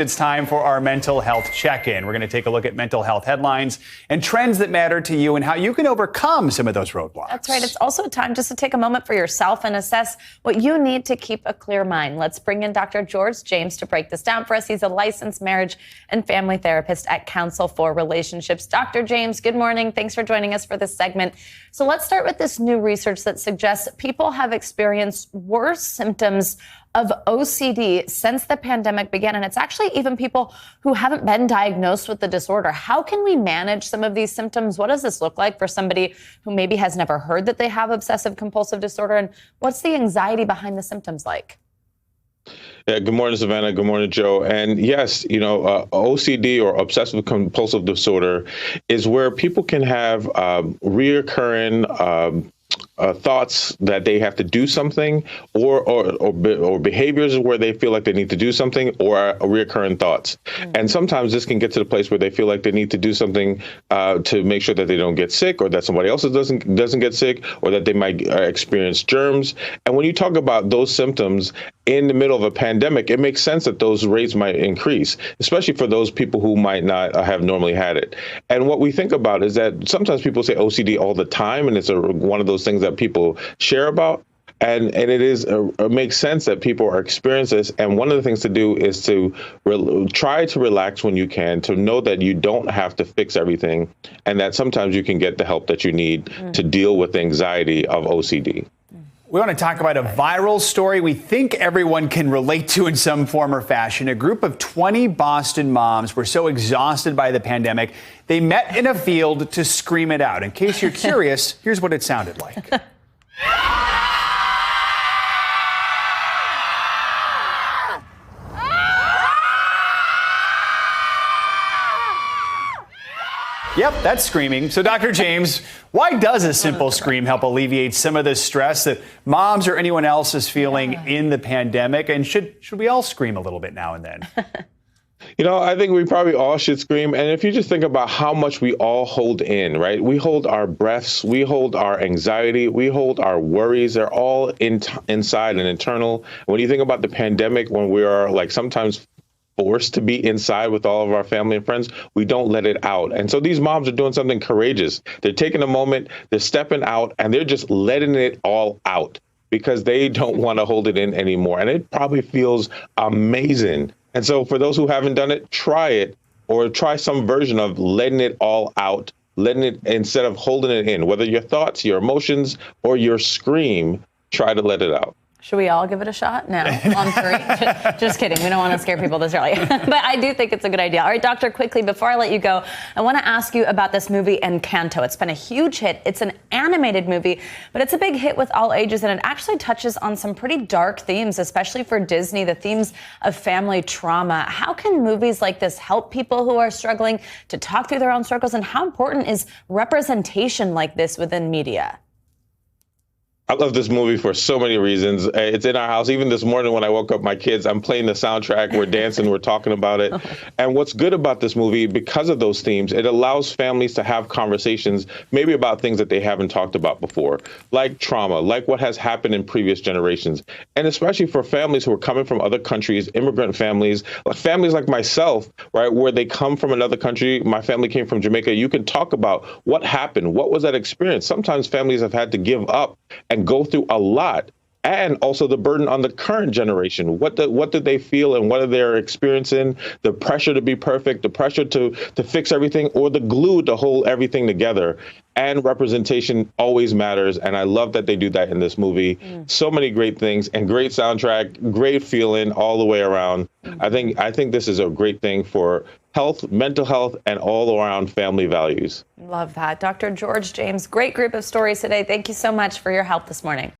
It's time for our mental health check-in. We're going to take a look at mental health headlines and trends that matter to you and how you can overcome some of those roadblocks. That's right. It's also time just to take a moment for yourself and assess what you need to keep a clear mind. Let's bring in Dr. George James to break this down for us. He's a licensed marriage and family therapist at Counsel for Relationships. Dr. James, good morning. Thanks for joining us for this segment. So let's start with this new research that suggests people have experienced worse symptoms of OCD since the pandemic began. And it's actually even people who haven't been diagnosed with the disorder. How can we manage some of these symptoms? What does this look like for somebody who maybe has never heard that they have obsessive compulsive disorder? And what's the anxiety behind the symptoms like? Yeah, good morning, Savannah. Good morning, Joe. And yes, OCD or obsessive compulsive disorder is where people can have reoccurring thoughts that they have to do something or behaviors where they feel like they need to do something or recurrent thoughts. And sometimes this can get to the place where they feel like they need to do something to make sure that they don't get sick or that somebody else doesn't get sick or that they might experience germs. And when you talk about those symptoms in the middle of a pandemic, it makes sense that those rates might increase, especially for those people who might not have normally had it. And what we think about is that sometimes people say OCD all the time, and it's one of those things that people share about. And it makes sense that people are experiencing this. And one of the things to do is to try to relax when you can, to know that you don't have to fix everything, and that sometimes you can get the help that you need to deal with the anxiety of OCD. We want to talk about a viral story we think everyone can relate to in some form or fashion. A group of 20 Boston moms were so exhausted by the pandemic, they met in a field to scream it out. In case you're curious, here's what it sounded like. Yep, that's screaming. So, Dr. James, why does a simple scream help alleviate some of the stress that moms or anyone else is feeling in the pandemic? And should we all scream a little bit now and then? I think we probably all should scream. And if you just think about how much we all hold in, right? We hold our breaths, we hold our anxiety, we hold our worries. They're all inside and internal. When you think about the pandemic, when we are sometimes forced to be inside with all of our family and friends, we don't let it out. And so these moms are doing something courageous. They're taking a moment, they're stepping out, and they're just letting it all out because they don't want to hold it in anymore. And it probably feels amazing. And so for those who haven't done it, try it, or try some version of letting it all out, letting it instead of holding it in, whether your thoughts, your emotions, or your scream, try to let it out. Should we all give it a shot? No, on three. Just kidding. We don't want to scare people this early. But I do think it's a good idea. All right, doctor, quickly, before I let you go, I want to ask you about this movie, Encanto. It's been a huge hit. It's an animated movie, but it's a big hit with all ages, and it actually touches on some pretty dark themes, especially for Disney, the themes of family trauma. How can movies like this help people who are struggling to talk through their own struggles, and how important is representation like this within media? I love this movie for so many reasons. It's in our house. Even this morning when I woke up my kids, I'm playing the soundtrack. We're dancing. We're talking about it. And what's good about this movie, because of those themes, it allows families to have conversations maybe about things that they haven't talked about before, like trauma, like what has happened in previous generations. And especially for families who are coming from other countries, immigrant families like myself, right, where they come from another country. My family came from Jamaica. You can talk about what happened. What was that experience? Sometimes families have had to give up and go through a lot, and also the burden on the current generation. What did they feel and what are they experiencing? The pressure to be perfect, the pressure to fix everything, or the glue to hold everything together. And representation always matters, and I love that they do that in this movie. So many great things and great soundtrack, great feeling all the way around. I think this is a great thing for health, mental health, and all around family values. Love that. Dr. George James, great group of stories today. Thank you so much for your help this morning.